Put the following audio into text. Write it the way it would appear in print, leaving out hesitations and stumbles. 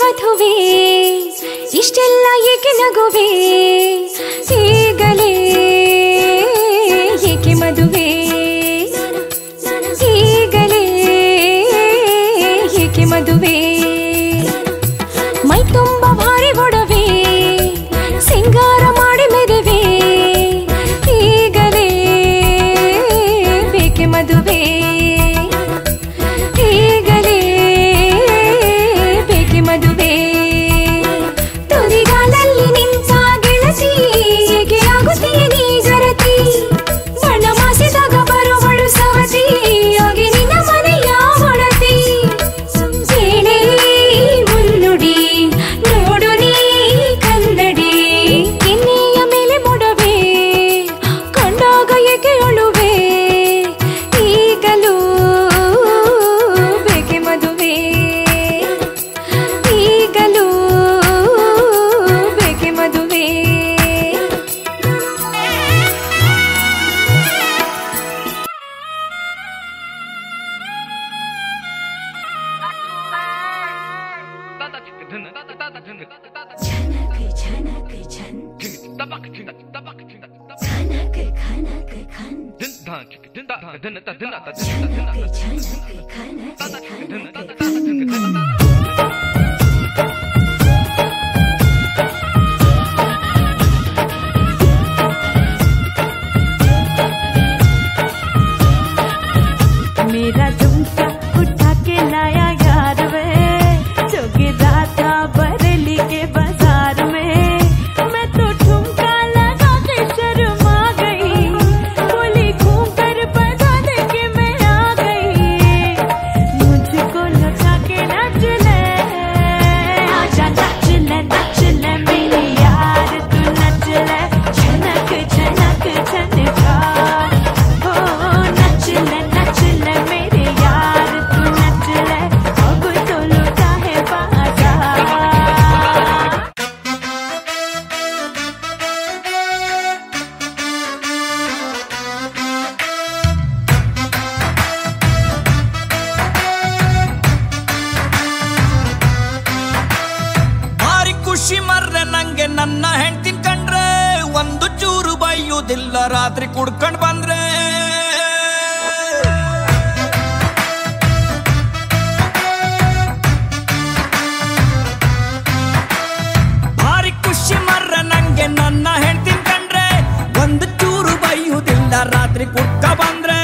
ಮಧುವೆ ಇಷ್ಟೆಲ್ಲ ಏಕೆ ನಗುವೆ ಈಗಲೇ ಏಕೆ ಮದುವೆ ಈಗಲೇ ಏಕೆ ಮದುವೆ ಮೈ ತುಂಬ ಭಾರಿ ಒಡವೆ ಸಿಂಗಾರ ಮಾಡಿ ಮೆದುವೆ ಈಗಲೇ ಬೇಕೆ ಮದುವೆ ಈಗಲೇ ಬೇಕೆ ಮದುವೆ ತುದಿಗಾಲಲ್ಲಿ ನಿಂತ ಗೆಳತಿ ಹೇಗೆ ಆಗುತ್ತೀಯ ನೀ ಜರತಿ ಬಣ್ಣ ಮಾಸಿದಾಗ ಬರುವಳು ಸವತಿ ಹೋಗಿ ನಿನ್ನ ಮನೆಯ ಹೊಡತಿ ಕೇಳಿ ಮುನ್ನುಡಿ ನೋಡು ನೀ ಕನ್ನಡಿ ಕೆನ್ನೆಯ ಮೇಲೆ ಮೊಡವೆ ಕಂಡಾಗ ಏಕೆ ಅಳುವೆ ಈಗಲೂ ಬೇಕೆ ಮದುವೆ ಈಗಲೂ ಬೇಕೆ ಮದುವೆ मेरा झुमका उठा के लाया यार वे जो गिरा था बरेली के बाजार में मैं तो ठुमका लगा के शर्मा गई बोली घूम कर बता दे के मैं आ गई मुझको लगा के नाच ले आजा नाच ले मेरी यार तू नच ले छनक छनक छनका हो नच ले मेरे यार तू नच ले अब तो लुटा है बाजार ಭಾರಿ ಖುಷಿ ಮರ್ರೆ ನಂಗೆ ನನ್ನ ಹೆಂಡ್ತಿನ್ ಕಂಡ್ರೆ ಒಂದು ಚೂರು ಬೈಯುವುದಿಲ್ಲ ರಾತ್ರಿ ಕುಡ್ಕೊಂಡ್ ಬಂದ್ರೆ ಭಾರಿ ಖುಷಿ ಮರ್ರೆ ನಂಗೆ ನನ್ನ ಹೆಂಡ್ತಿನ್ ಕಂಡ್ರೆ ಒಂದು ಚೂರು ಬೈಯುವುದಿಲ್ಲ ರಾತ್ರಿ ಕುಡ್ಕ ಬಂದ್ರೆ